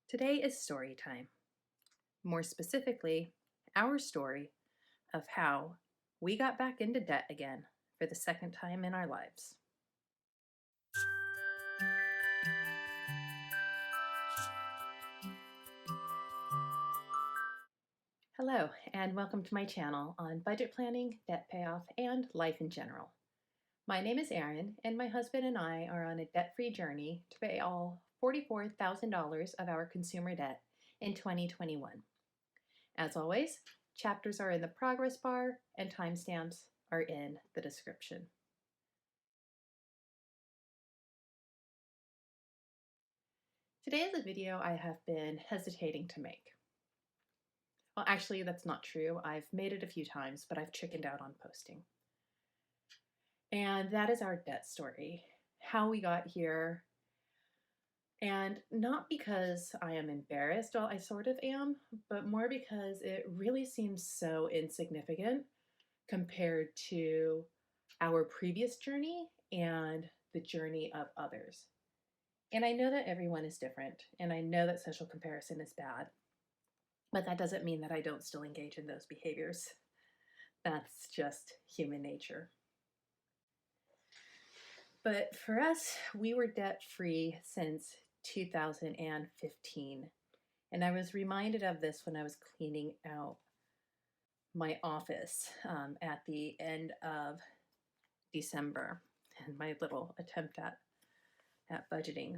Today is story time. More specifically, our story of how we got back into debt again for the second time in our lives. Hello, and welcome to my channel on budget planning, debt payoff, and life in general. My name is Erin, and my husband and I are on a debt-free journey to pay all $44,000 of our consumer debt in 2021. As always, chapters are in the progress bar and timestamps are in the description. Today is a video I have been hesitating to make. Well, actually, that's not true. I've made it a few times, but I've chickened out on posting. And that is our debt story, how we got here. And not because I am embarrassed, well, I sort of am, but more because it really seems so insignificant compared to our previous journey and the journey of others. And I know that everyone is different, and I know that social comparison is bad, but that doesn't mean that I don't still engage in those behaviors. That's just human nature. But for us, we were debt-free since 2015. And I was reminded of this when I was cleaning out my office at the end of December, and my little attempt at budgeting.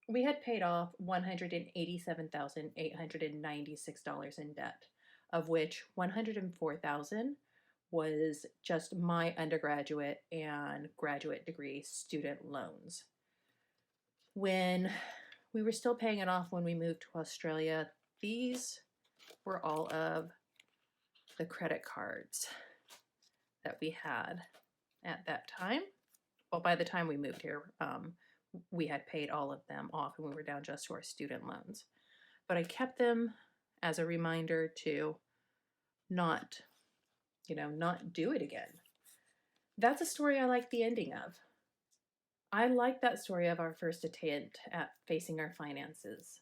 We had paid off $187,896 in debt, of which $104,000 was just my undergraduate and graduate degree student loans. When we were still paying it off when we moved to Australia, these were all of the credit cards that we had at that time. Well, by the time we moved here, we had paid all of them off and we were down just to our student loans. But I kept them as a reminder to not do it again. That's a story I like the ending of. I like that story of our first attempt at facing our finances.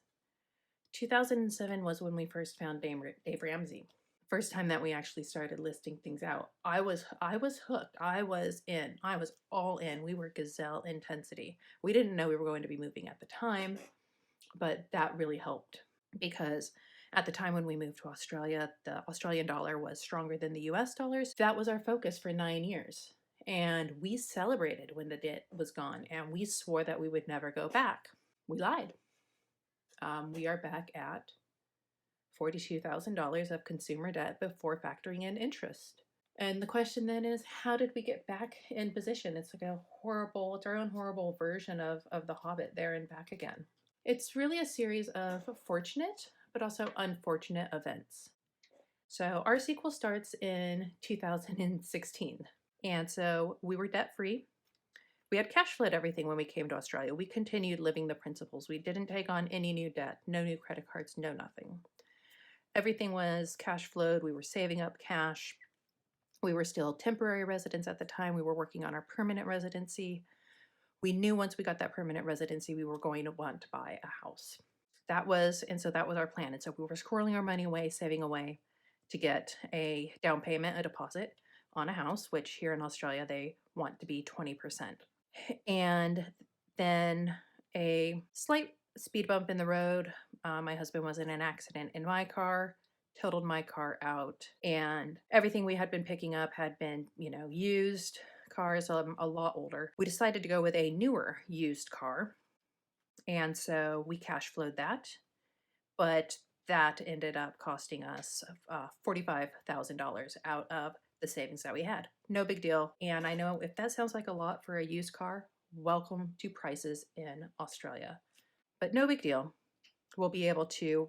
2007 was when we first found Dave Ramsey. First time that we actually started listing things out. I was hooked. I was in. I was all in. We were gazelle intensity. We didn't know we were going to be moving at the time, but that really helped because at the time when we moved to Australia, the Australian dollar was stronger than the US dollars. That was our focus for 9 years. And we celebrated when the debt was gone and we swore that we would never go back. We lied. We are back at $42,000 of consumer debt before factoring in interest. And the question then is, how did we get back in position? It's like it's our own horrible version of The Hobbit, there and back again. It's really a series of fortunate, but also unfortunate events. So our sequel starts in 2016. And so we were debt-free. We had cash flowed everything when we came to Australia. We continued living the principles. We didn't take on any new debt, no new credit cards, no nothing. Everything was cash flowed. We were saving up cash. We were still temporary residents at the time. We were working on our permanent residency. We knew once we got that permanent residency, we were going to want to buy a house. That was our plan. And so we were squirreling our money away, saving away to get a down payment, a deposit on a house, which here in Australia, they want to be 20%. And then a slight speed bump in the road. My husband was in an accident in my car, totaled my car out, and everything we had been picking up had been, used cars, a lot older. We decided to go with a newer used car, and so we cash flowed that, but that ended up costing us $45,000 out of the savings that we had. No big deal. And I know if that sounds like a lot for a used car, welcome to prices in Australia. But no big deal. We'll be able to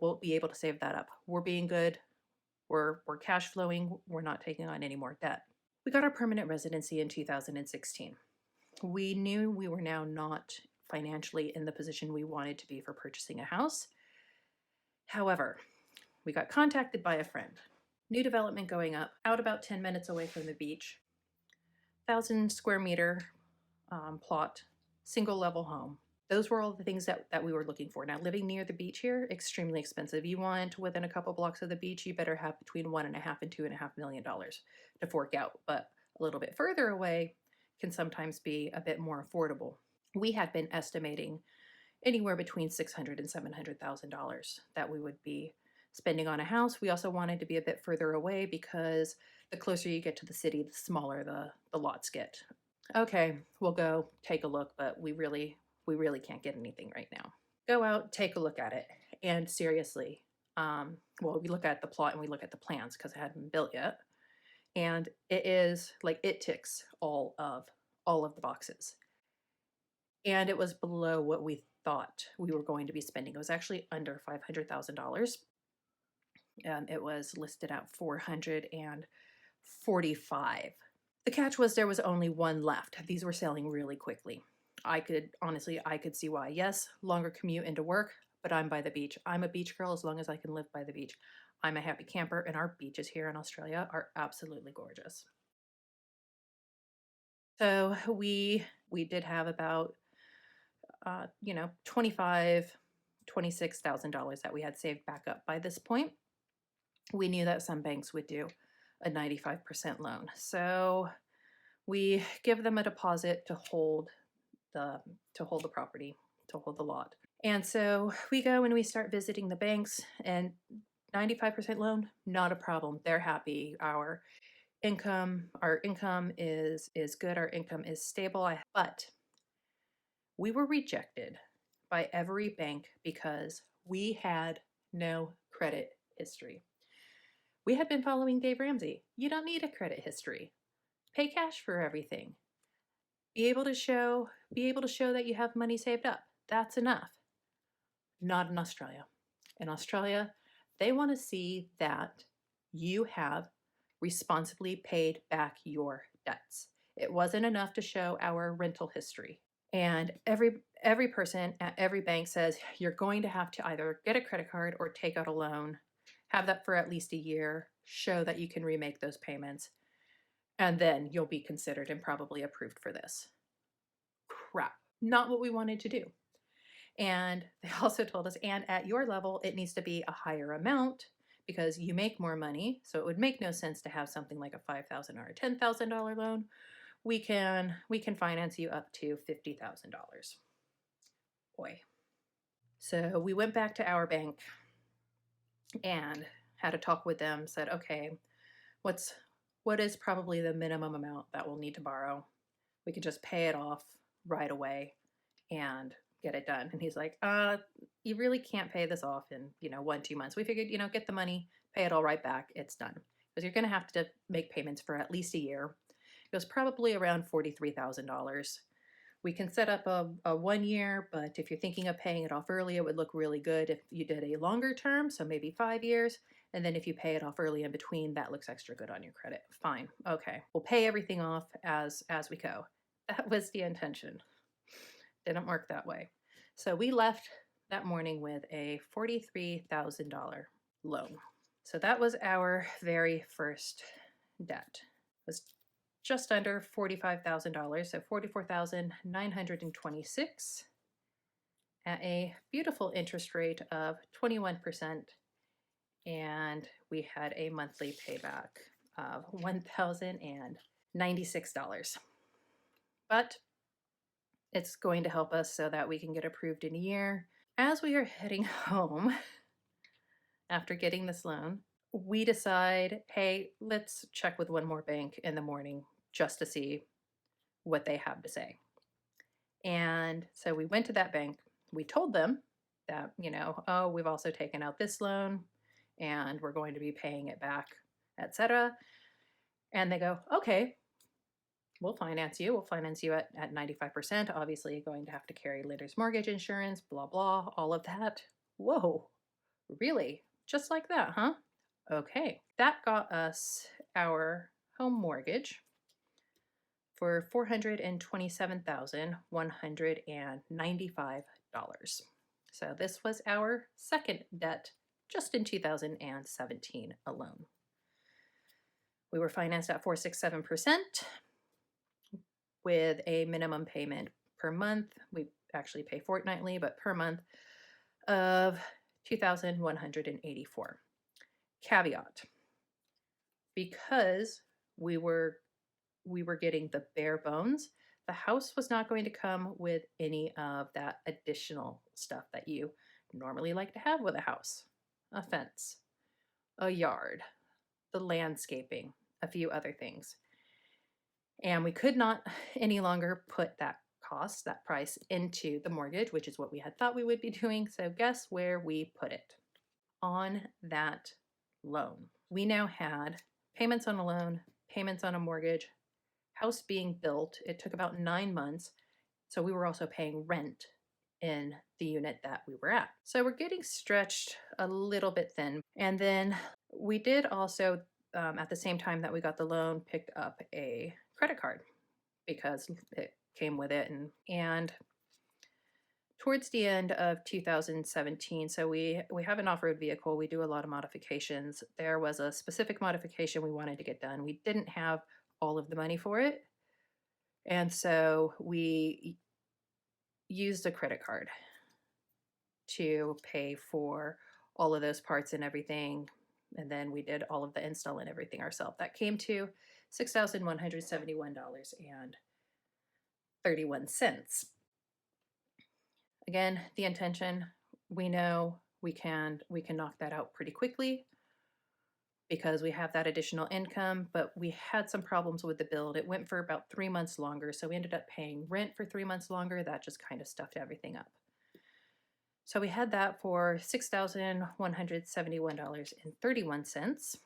save that up. We're being good. We're cash flowing. We're not taking on any more debt. We got our permanent residency in 2016. We knew we were now not financially in the position we wanted to be for purchasing a house. However, we got contacted by a friend. New development going up, out about 10 minutes away from the beach. 1,000 square meter plot, single level home. Those were all the things that we were looking for. Now, living near the beach here, extremely expensive. You want within a couple blocks of the beach, you better have between $1.5 and $2.5 million to fork out. But a little bit further away can sometimes be a bit more affordable. We had been estimating anywhere between $600,000 and $700,000 that we would be spending on a house. We also wanted to be a bit further away because the closer you get to the city, the smaller the lots get. Okay, we'll go take a look, but we really can't get anything right now. Go out, take a look at it, and seriously, well, we look at the plot and we look at the plans because it hadn't been built yet, and it is like it ticks all of the boxes, and it was below what we thought we were going to be spending. It was actually under $500,000, and it was listed at 445. The catch was there was only one left. These were selling really quickly. I could see why. Yes, longer commute into work, but I'm by the beach. I'm a beach girl as long as I can live by the beach. I'm a happy camper, and our beaches here in Australia are absolutely gorgeous. So we did have about $26,000 that we had saved back up by this point. We knew that some banks would do a 95% loan. So we give them a deposit to hold the property, to hold the lot. And so we go and we start visiting the banks, and 95% loan, not a problem. They're happy. Our income is good. Our income is stable. But we were rejected by every bank because we had no credit history. We had been following Dave Ramsey. You don't need a credit history. Pay cash for everything. Be able to show that you have money saved up. That's enough. Not in Australia. In Australia, they want to see that you have responsibly paid back your debts. It wasn't enough to show our rental history. And every person at every bank says you're going to have to either get a credit card or take out a loan, have that for at least a year, show that you can remake those payments, and then you'll be considered and probably approved for this. Crap. Not what we wanted to do. And they also told us, and at your level, it needs to be a higher amount because you make more money. So it would make no sense to have something like a $5,000 or a $10,000 loan. We can finance you up to $50,000. Boy. So we went back to our bank and had a talk with them, said, okay, what is probably the minimum amount that we'll need to borrow? We could just pay it off right away and get it done. And he's like, you really can't pay this off in, 1-2 months. We figured, get the money, pay it all right back. It's done. Because you're going to have to make payments for at least a year. It was probably around $43,000. We can set up a 1 year, but if you're thinking of paying it off early, it would look really good if you did a longer term, so maybe 5 years. And then if you pay it off early in between, that looks extra good on your credit. Fine. Okay. We'll pay everything off as we go. That was the intention. Didn't work that way. So we left that morning with a $43,000 loan. So that was our very first debt. It was just under $45,000, so $44,926 at a beautiful interest rate of 21%. And we had a monthly payback of $1,096. But it's going to help us so that we can get approved in a year. As we are heading home after getting this loan, we decide, hey, let's check with one more bank in the morning just to see what they have to say. And so we went to that bank. We told them that, we've also taken out this loan and we're going to be paying it back, etc. And they go, okay, we'll finance you. We'll finance you at 95%. Obviously, you're going to have to carry lender's mortgage insurance, blah, blah, all of that. Whoa, really? Just like that, huh? Okay. That got us our home mortgage for $427,195. So this was our second debt just in 2017 alone. We were financed at 4.67% with a minimum payment per month. actually pay fortnightly, but per month of $2,184. Caveat, because we were getting the bare bones, the house was not going to come with any of that additional stuff that you normally like to have with a house. A fence, a yard, the landscaping, a few other things. And we could not any longer put that cost, that price, into the mortgage, which is what we had thought we would be doing. So guess where we put it? On that loan. We now had payments on a loan, payments on a mortgage, house being built. It took about 9 months. So we were also paying rent in the unit that we were at. So we're getting stretched a little bit thin. And then we did also, at the same time that we got the loan, picked up a credit card because it came with it. And towards the end of 2017, so we have an off-road vehicle. We do a lot of modifications. There was a specific modification we wanted to get done. We didn't have all of the money for it. And so we used a credit card to pay for all of those parts and everything. And then we did all of the install and everything ourselves. That came to $6,171.31. Again, the intention, we know we can knock that out pretty quickly because we have that additional income, but we had some problems with the build. It went for about 3 months longer, so we ended up paying rent for 3 months longer. That just kind of stuffed everything up. So we had that for $6,171.31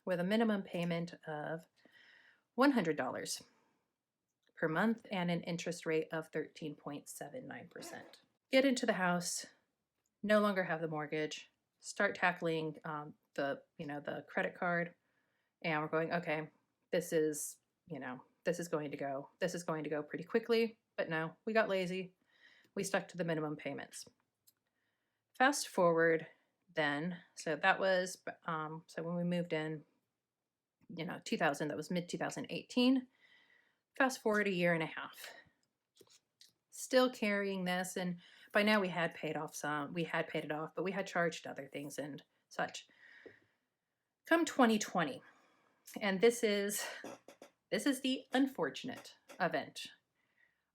with a minimum payment of $100 per month and an interest rate of 13.79%. Get into the house, no longer have the mortgage, start tackling the credit card, and we're going, okay, this is going to go pretty quickly. But no, we got lazy. We stuck to the minimum payments. Fast forward then, so that was so when we moved in, 2000, that was mid 2018. Fast forward a year and a half, still carrying this, and by now we had paid it off, but we had charged other things and such. Come 2020, and this is the unfortunate event.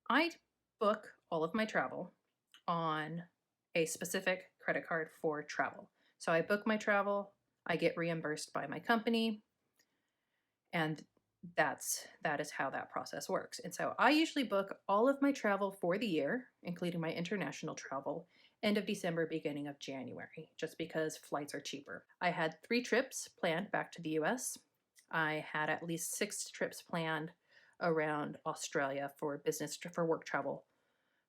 I book all of my travel on a specific credit card for travel. So I book my travel, I get reimbursed by my company, and that is how that process works. And so I usually book all of my travel for the year, including my international travel, end of December, beginning of January, just because flights are cheaper. I had 3 trips planned back to the US. I had at least 6 trips planned around Australia for work travel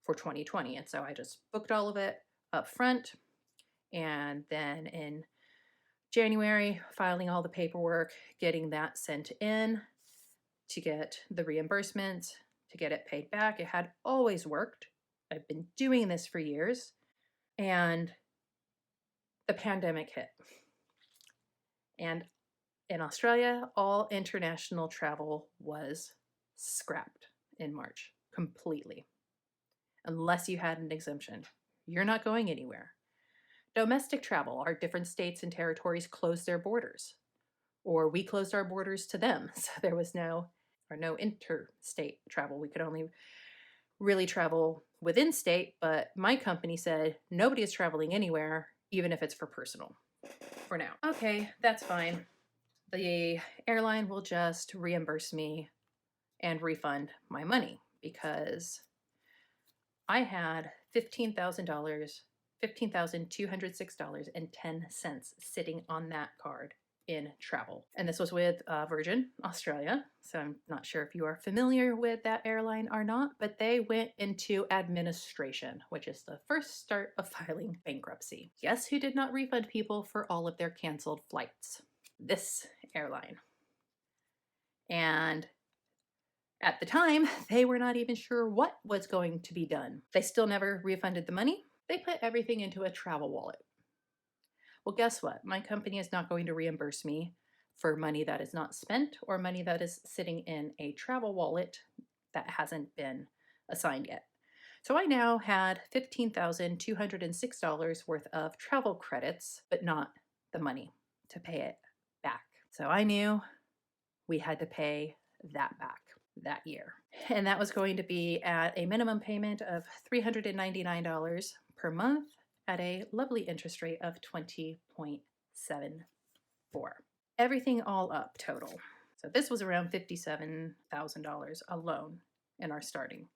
for 2020. And so I just booked all of it up front. And then in January, filing all the paperwork, getting that sent in to get the reimbursements, to get it paid back. It had always worked. I've been doing this for years. And the pandemic hit. And in Australia, all international travel was scrapped in March completely. Unless you had an exemption. You're not going anywhere. Domestic travel, our different states and territories closed their borders, or we closed our borders to them. So there was no interstate travel. We could only really travel within state, but my company said nobody is traveling anywhere, even if it's for personal, for now. Okay, that's fine. The airline will just reimburse me and refund my money because I had $15,206.10 sitting on that card in travel. And this was with Virgin Australia. So I'm not sure if you are familiar with that airline or not, but they went into administration, which is the first start of filing bankruptcy. Guess who did not refund people for all of their canceled flights? This airline. And at the time, they were not even sure what was going to be done. They still never refunded the money. They put everything into a travel wallet. Well, guess what? My company is not going to reimburse me for money that is not spent or money that is sitting in a travel wallet that hasn't been assigned yet. So I now had $15,206 worth of travel credits, but not the money to pay it back. So I knew we had to pay that back that year. And that was going to be at a minimum payment of $399 per month at a lovely interest rate of 20.74. Everything all up total. So this was around $57,000 alone in our starting.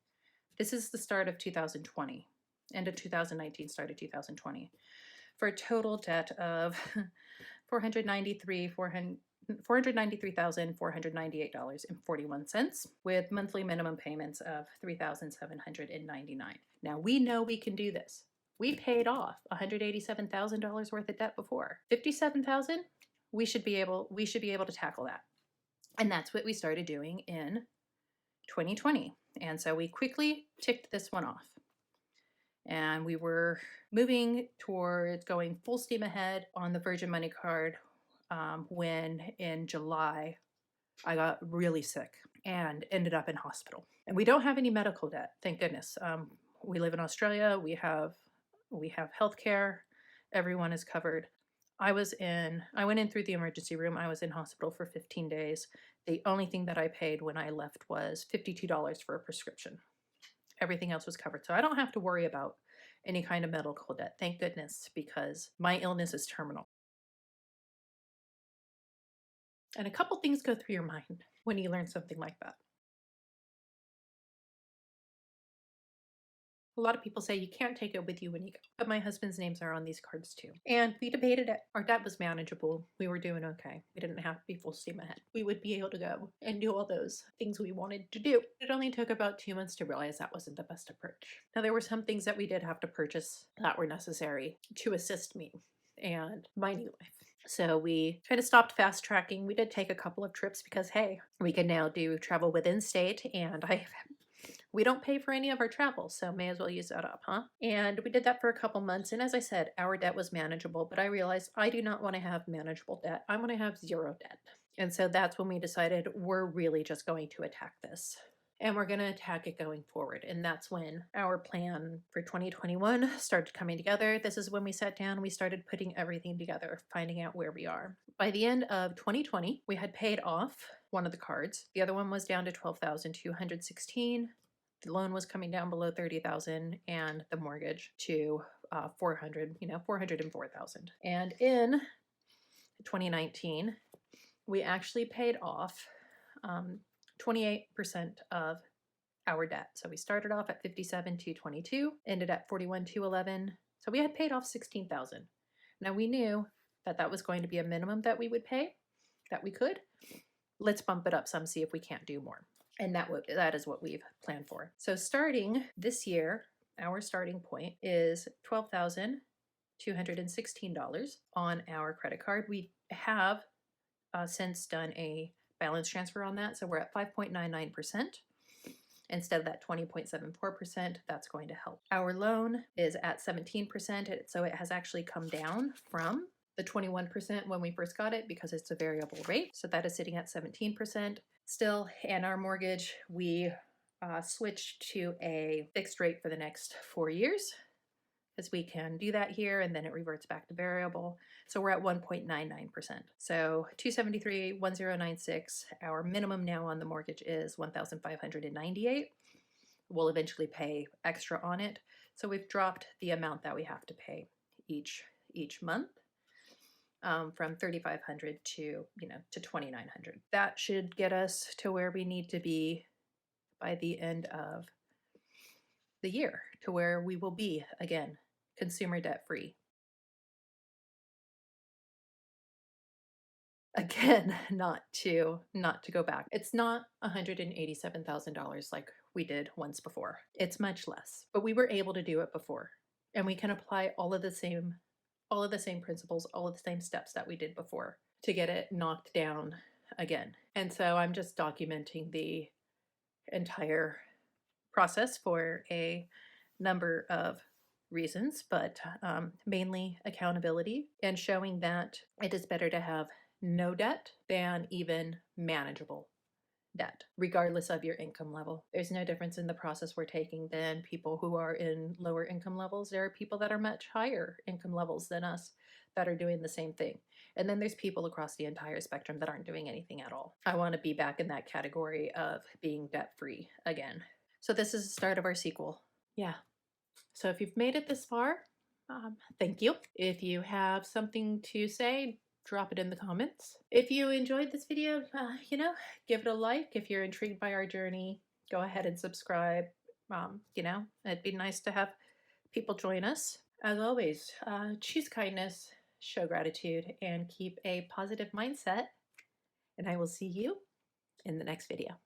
This is the start of 2020, end of 2019, start of 2020, for a total debt of $493,498.41 with monthly minimum payments of $3,799. Now we know we can do this. We paid off $187,000 worth of debt before. $57,000, we should be able to tackle that. And that's what we started doing in 2020. And so we quickly ticked this one off. And we were moving towards going full steam ahead on the Virgin Money card when in July I got really sick and ended up in hospital. And we don't have any medical debt, thank goodness. We live in Australia. We have health care. Everyone is covered. I went in through the emergency room. I was in hospital for 15 days. The only thing that I paid when I left was $52 for a prescription. Everything else was covered. So I don't have to worry about any kind of medical debt, thank goodness, because my illness is terminal. And a couple things go through your mind when you learn something like that. A lot of people say you can't take it with you when you go, but my husband's names are on these cards too. And we debated it. Our debt was manageable. We were doing okay. We didn't have to be full steam ahead. We would be able to go and do all those things we wanted to do. It only took about 2 months to realize that wasn't the best approach. Now, there were some things that we did have to purchase that were necessary to assist me and my new life. So we kind of stopped fast tracking. We did take a couple of trips because, hey, we can now do travel within state, and we don't pay for any of our travel, so may as well use that up, huh? And we did that for a couple months, and as I said, our debt was manageable, but I realized I do not want to have manageable debt. I want to have zero debt. And so that's when we decided we're really just going to attack this. And we're going to attack it going forward. And that's when our plan for 2021 started coming together. This is when we sat down, we started putting everything together, finding out where we are. By the end of 2020, we had paid off one of the cards. The other one was down to $12,216. The loan was coming down below $30,000, and the mortgage to $404,000. And in 2019, we actually paid off 28% of our debt. So we started off at $57,222, ended at $41,211. So we had paid off $16,000. Now we knew that that was going to be a minimum that we would pay, that we could. Let's bump it up some, see if we can't do more. And that is what we've planned for. So starting this year, our starting point is $12,216 on our credit card. We have since done a balance transfer on that. So we're at 5.99% instead of that 20.74%. That's going to help. Our loan is at 17%. So it has actually come down from the 21% when we first got it because it's a variable rate. So that is sitting at 17% still. And our mortgage, we switched to a fixed rate for the next 4 years, because we can do that here and then it reverts back to variable. So we're at 1.99%. So 273,1096. Our minimum now on the mortgage is $1,598. We'll eventually pay extra on it. So we've dropped the amount that we have to pay each month. From $3,500 to $2,900. That should get us to where we need to be by the end of the year, to where we will be again consumer debt free. Again, not to go back. It's not $187,000 like we did once before. It's much less, but we were able to do it before, and we can apply all of the same principles, all of the same steps that we did before to get it knocked down again. And so I'm just documenting the entire process for a number of reasons, but mainly accountability and showing that it is better to have no debt than even manageable debt, regardless of your income level. There's no difference in the process we're taking than people who are in lower income levels. There are people that are much higher income levels than us that are doing the same thing. And then there's people across the entire spectrum that aren't doing anything at all. I want to be back in that category of being debt free again. So this is the start of our sequel. Yeah. So if you've made it this far, thank you. If you have something to say, drop it in the comments. If you enjoyed this video, give it a like. If you're intrigued by our journey, go ahead and subscribe. It'd be nice to have people join us. As always, choose kindness, show gratitude, and keep a positive mindset. And I will see you in the next video.